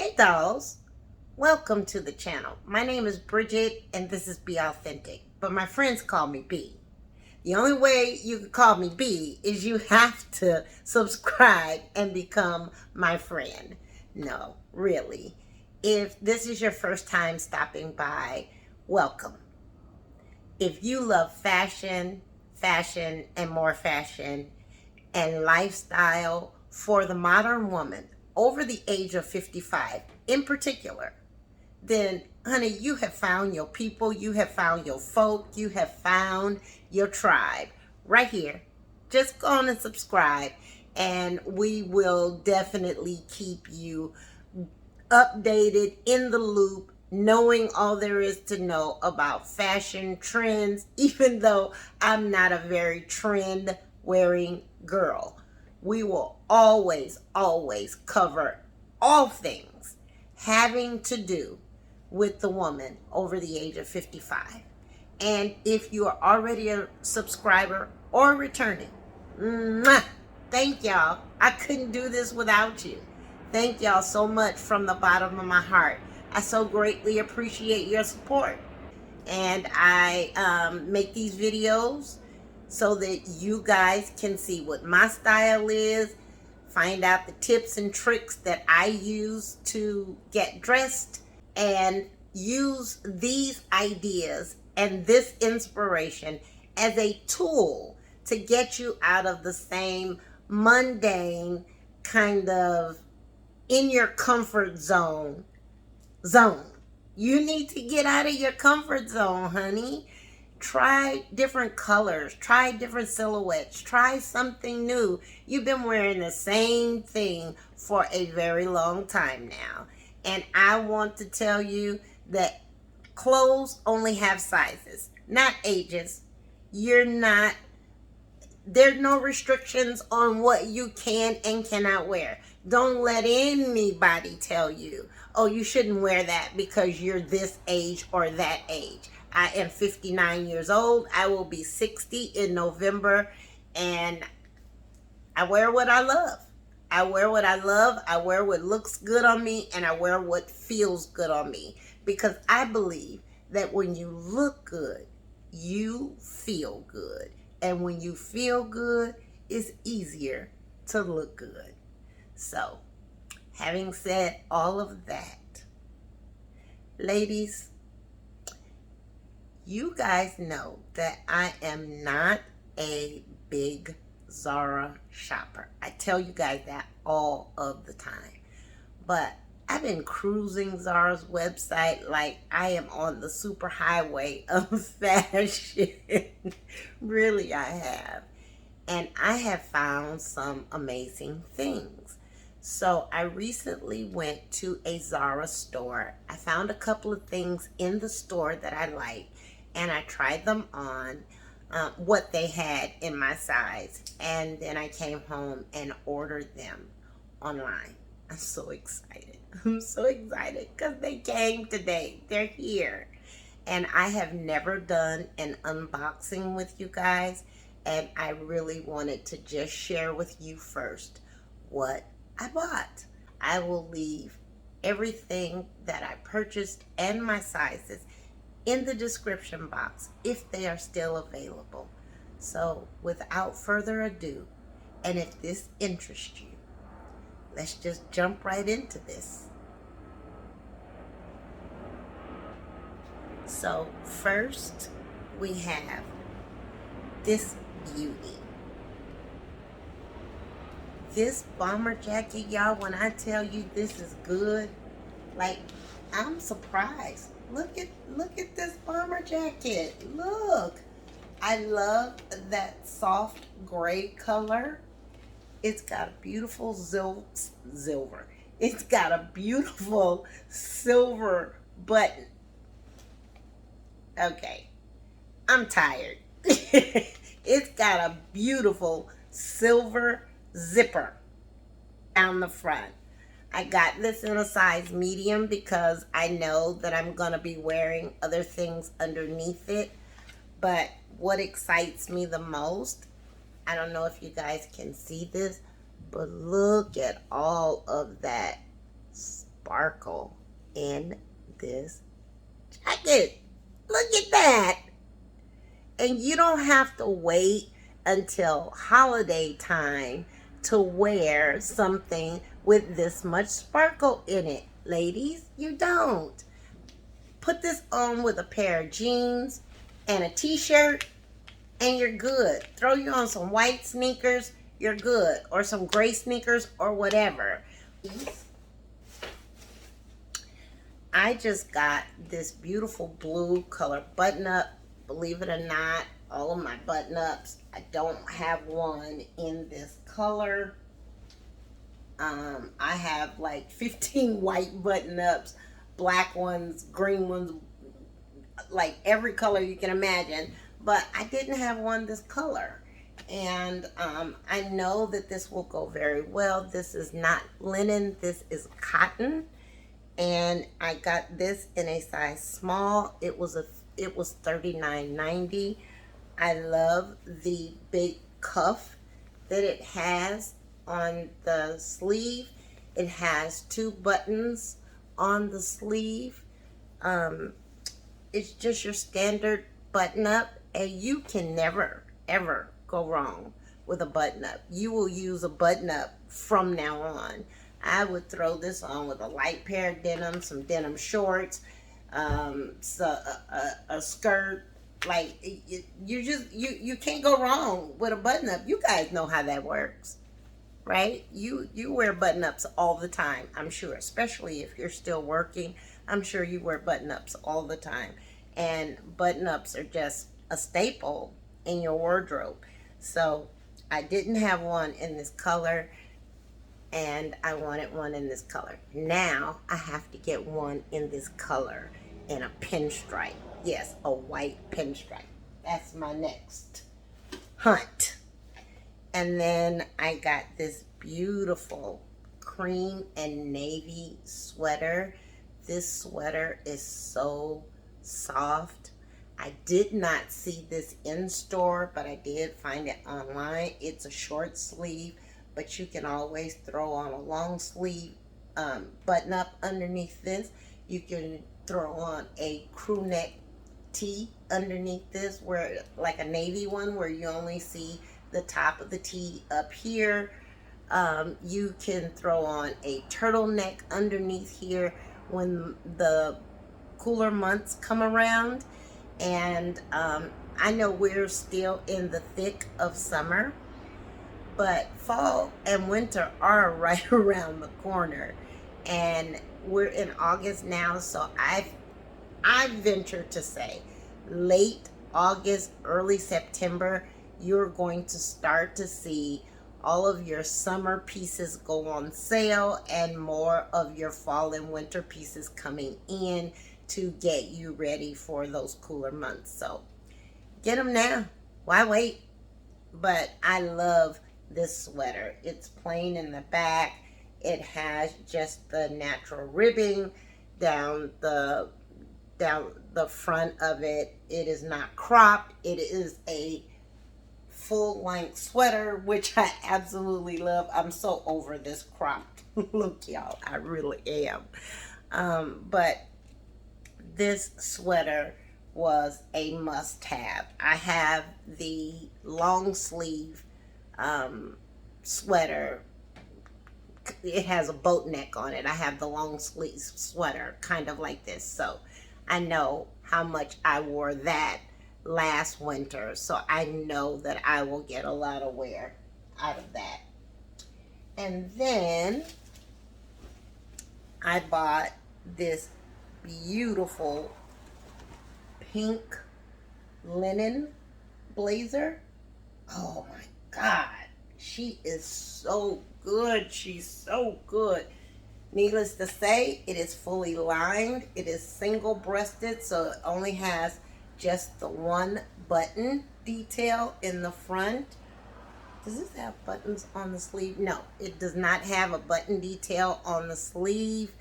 Hey dolls, welcome to the channel. My name is Bridget and this is Be Authentic, but my friends call me B. The only way you can call me B is you have to subscribe and become my friend. No, really. If this is your first time stopping by, welcome. If you love fashion, and more fashion, and lifestyle for the modern woman over the age of 55 in particular, then honey, you have found your people, you have found your folk, you have found your tribe right here. Just go on and subscribe and we will definitely keep you updated, in the loop, knowing all there is to know about fashion trends, even though I'm not a very trend wearing girl. We will always cover all things having to do with the woman over the age of 55. And if you are already a subscriber or returning, thank y'all. I couldn't do this without you. Thank y'all so much from the bottom of my heart. I so greatly appreciate your support. And I make these videos so that you guys can see what my style is, find out the tips and tricks that I use to get dressed, and use these ideas and this inspiration as a tool to get you out of the same mundane kind of in your comfort zone. You need to get out of your comfort zone, honey. Try different colors, try different silhouettes, try something new. You've been wearing the same thing for a very long time now. And I want to tell you that clothes only have sizes, not ages. There's no restrictions on what you can and cannot wear. Don't let anybody tell you, oh, you shouldn't wear that because you're this age or that age. I am 59 years old. I will be 60 in November, and I wear what I love. I wear what I love. I wear what looks good on me, and I wear what feels good on me, because I believe that when you look good, you feel good. And when you feel good, it's easier to look good. So, having said all of that, ladies, you guys know that I am not a big Zara shopper. I tell you guys that all of the time. But I've been cruising Zara's website like I am on the super highway of fashion. Really, I have. And I have found some amazing things. So I recently went to a Zara store. I found a couple of things in the store that I liked, and I tried them on, what they had in my size. And then I came home and ordered them online. I'm so excited. I'm so excited because they came today. They're here. And I have never done an unboxing with you guys. And I really wanted to just share with you first what I bought. I will leave everything that I purchased and my sizes in the description box if they are still available. So without further ado, and if this interests you, let's just jump right into this. So first we have this beauty. This bomber jacket, y'all, when I tell you this is good, like, I'm surprised. Look at this bomber jacket. Look. I love that soft gray color. It's got a beautiful silver. It's got a beautiful silver button. Okay, I'm tired. It's got a beautiful silver zipper down the front. I got this in a size medium because I know that I'm going to be wearing other things underneath it. But what excites me the most, I don't know if you guys can see this, but look at all of that sparkle in this jacket. Look at that. And you don't have to wait until holiday time to wear something with this much sparkle in it. Ladies, you don't. Put this on with a pair of jeans and a t-shirt and you're good. Throw you on some white sneakers, you're good. Or some gray sneakers or whatever. I just got this beautiful blue color button-up. Believe it or not, all of my button-ups, I don't have one in this color. I have like 15 white button-ups, black ones, green ones, like every color you can imagine. But I didn't have one this color. And I know that this will go very well. This is not linen, this is cotton. And I got this in a size small. It was $39.90. I love the big cuff that it has on the sleeve. It has 2 buttons on the sleeve. It's just your standard button up, and you can never ever go wrong with a button up. You will use a button up from now on. I would throw this on with a light pair of denim, some denim shorts, so a skirt. Like you can't go wrong with a button up. You guys know how that works, right? You wear button ups all the time, I'm sure, especially if you're still working. I'm sure you wear button ups all the time, and button ups are just a staple in your wardrobe. So I didn't have one in this color, and I wanted one in this color. Now I have to get one in this color in a pinstripe. Yes, a white pinstripe. That's my next hunt. And then I got this beautiful cream and navy sweater. This sweater is so soft. I did not see this in store, but I did find it online. It's a short sleeve, but you can always throw on a long sleeve button up underneath this. You can throw on a crew neck tee underneath this, where like a navy one where you only see the top of the tee up here. You can throw on a turtleneck underneath here when the cooler months come around. And I know we're still in the thick of summer, but fall and winter are right around the corner, and we're in August now. So I venture to say late August, early September, you're going to start to see all of your summer pieces go on sale and more of your fall and winter pieces coming in to get you ready for those cooler months. So get them now. Why wait? But I love this sweater. It's plain in the back. It has just the natural ribbing down the front of it. It is not cropped. It is a full-length sweater, which I absolutely love. I'm so over this cropped look, y'all. I really am. But this sweater was a must-have. I have the long sleeve sweater. It has a boat neck on it. I have the long sleeve sweater kind of like this, so I know how much I wore that last winter, so I know that I will get a lot of wear out of that. And then I bought this beautiful pink linen blazer. Oh my God, she is so good. She's so good. Needless to say, it is fully lined. It is single breasted, so it only has just the one button detail in the front. Does this have buttons on the sleeve? No, it does not have a button detail on the sleeve.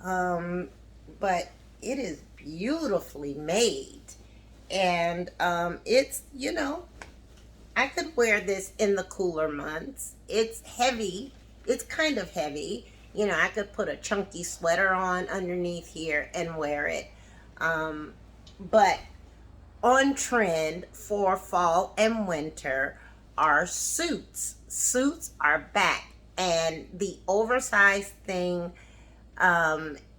But it is beautifully made. And it's, you know, I could wear this in the cooler months. It's heavy. It's kind of heavy. You know, I could put a chunky sweater on underneath here and wear it. But on trend for fall and winter are suits. Suits are back, and the oversized thing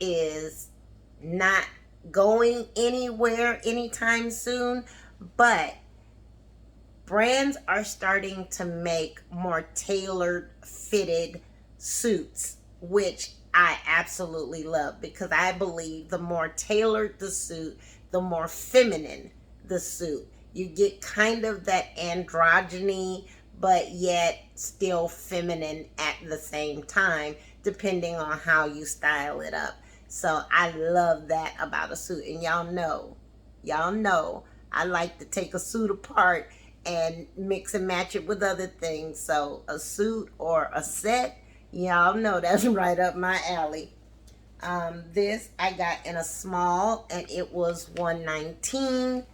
is not going anywhere anytime soon, but brands are starting to make more tailored fitted suits, which I absolutely love, because I believe the more tailored the suit, the more feminine the suit. You get kind of that androgyny, but yet still feminine at the same time, depending on how you style it up. So I love that about a suit. And y'all know, I like to take a suit apart and mix and match it with other things. So a suit or a set, y'all know that's right up my alley. This I got in a small, and it was $119.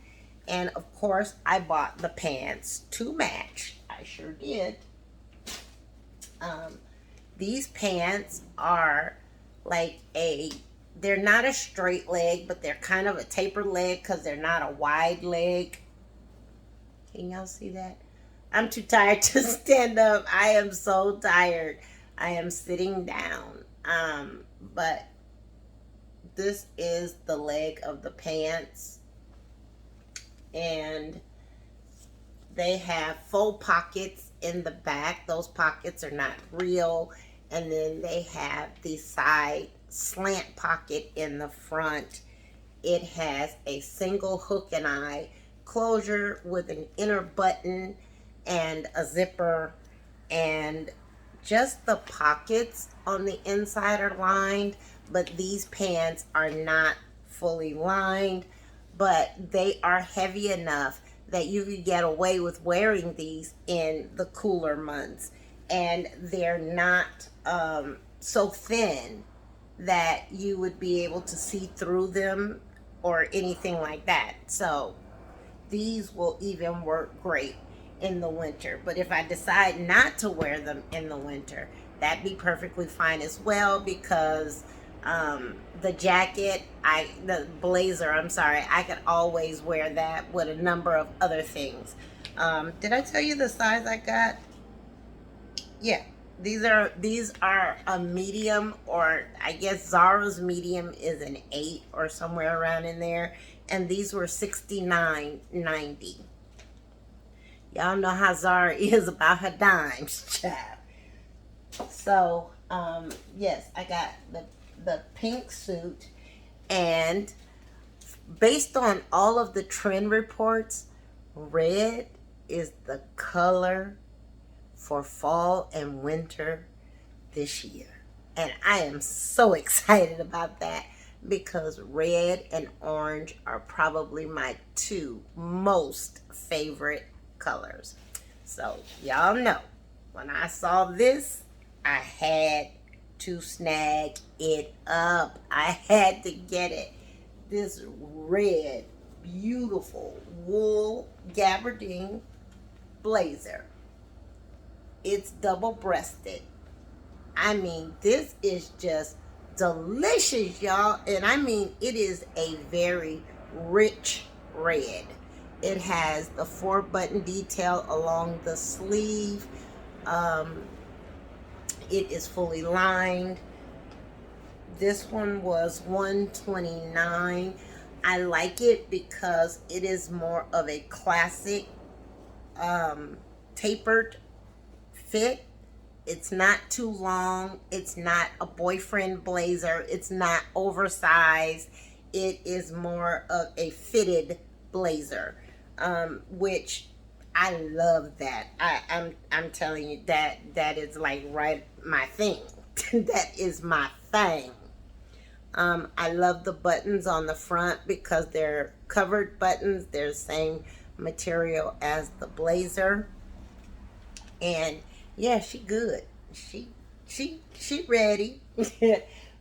And of course, I bought the pants to match. I sure did. These pants are like they're not a straight leg, but they're kind of a tapered leg because they're not a wide leg. Can y'all see that? I'm too tired to stand up. I am so tired. I am sitting down. But this is the leg of the pants. And they have faux pockets in the back. Those pockets are not real. And then they have the side slant pocket in the front. It has a single hook and eye closure with an inner button and a zipper, and just the pockets on the inside are lined, but these pants are not fully lined, but they are heavy enough that you could get away with wearing these in the cooler months, and they're not so thin that you would be able to see through them or anything like that. So these will even work great in the winter. But if I decide not to wear them in the winter, that'd be perfectly fine as well, because the jacket, the blazer, I'm sorry, I could always wear that with a number of other things. Did I tell you the size I got? Yeah, these are a medium, or I guess Zara's medium is an 8 or somewhere around in there, and these were $69.90. Y'all know how Zara is about her dimes, child. So, yes, I got the pink suit, and based on all of the trend reports, red is the color for fall and winter this year. And I am so excited about that, because red and orange are probably my two most favorite colors. So y'all know, when I saw this, I had to snag it up. I had to get it. This red, beautiful wool gabardine blazer. It's double-breasted. I mean, this is just delicious, y'all. And I mean, it is a very rich red. It has the 4-button detail along the sleeve. It is fully lined. This one was $129. I like it because it is more of a classic tapered fit. It's not too long. It's not a boyfriend blazer. It's not oversized. It is more of a fitted blazer, which I love that. I'm telling you, that is like right my thing. That is my thing. I love the buttons on the front because they're covered buttons. They're the same material as the blazer. And yeah, she good. She ready.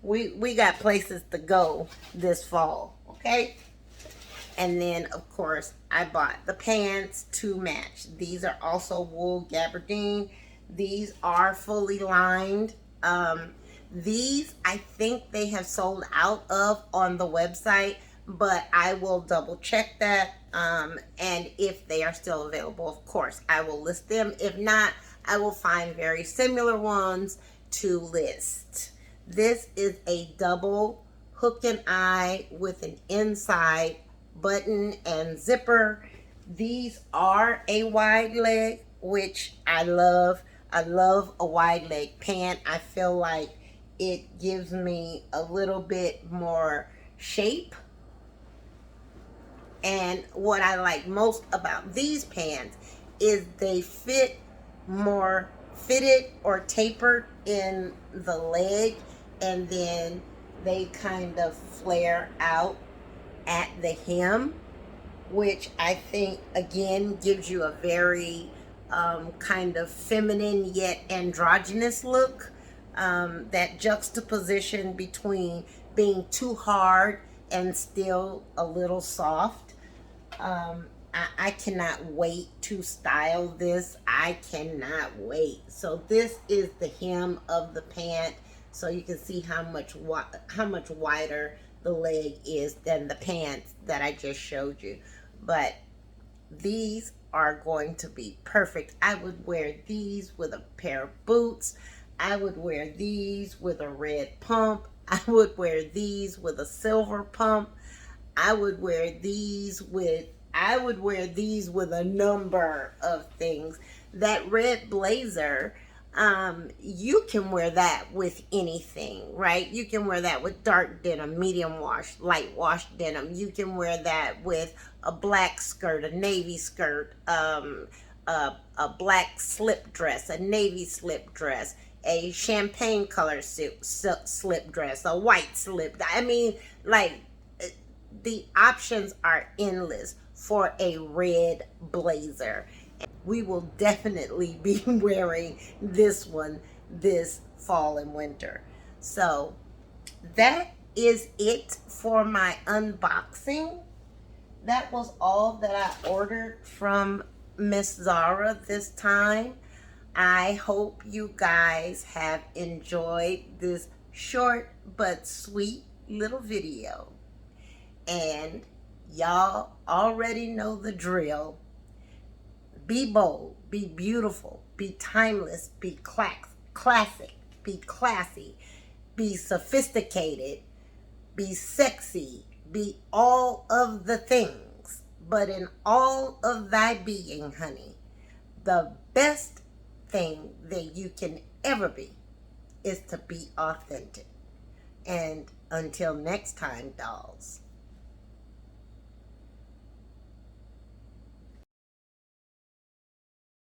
we got places to go this fall, okay? And then of course I bought the pants to match. These are also wool gabardine. These are fully lined. These, I think they have sold out of on the website, but I will double check that. And if they are still available, of course, I will list them. If not, I will find very similar ones to list. This is a double hook and eye with an inside button and zipper. These are a wide leg, which I love. I love a wide leg pant. I feel like it gives me a little bit more shape. And what I like most about these pants is they fit more fitted or tapered in the leg, and then they kind of flare out at the hem, which I think again gives you a very kind of feminine yet androgynous look. That juxtaposition between being too hard and still a little soft. I cannot wait to style this. I cannot wait. So this is the hem of the pant, so you can see how much wider the leg is than the pants that I just showed you. But these are going to be perfect. I would wear these with a pair of boots. I would wear these with a red pump. I would wear these with a silver pump. I would wear these with a number of things. That red blazer, you can wear that with anything, right? You can wear that with dark denim, medium wash, light wash denim. You can wear that with a black skirt, a navy skirt, a black slip dress, a navy slip dress, a champagne color slip dress, a white slip. I mean, like, the options are endless for a red blazer. We will definitely be wearing this one this fall and winter. So that is it for my unboxing. That was all that I ordered from Miss Zara this time. I hope you guys have enjoyed this short but sweet little video. And y'all already know the drill. Be bold, be beautiful, be timeless, be classic, be classy, be sophisticated, be sexy, be all of the things. But in all of thy being, honey, the best thing that you can ever be is to be authentic. And until next time, dolls.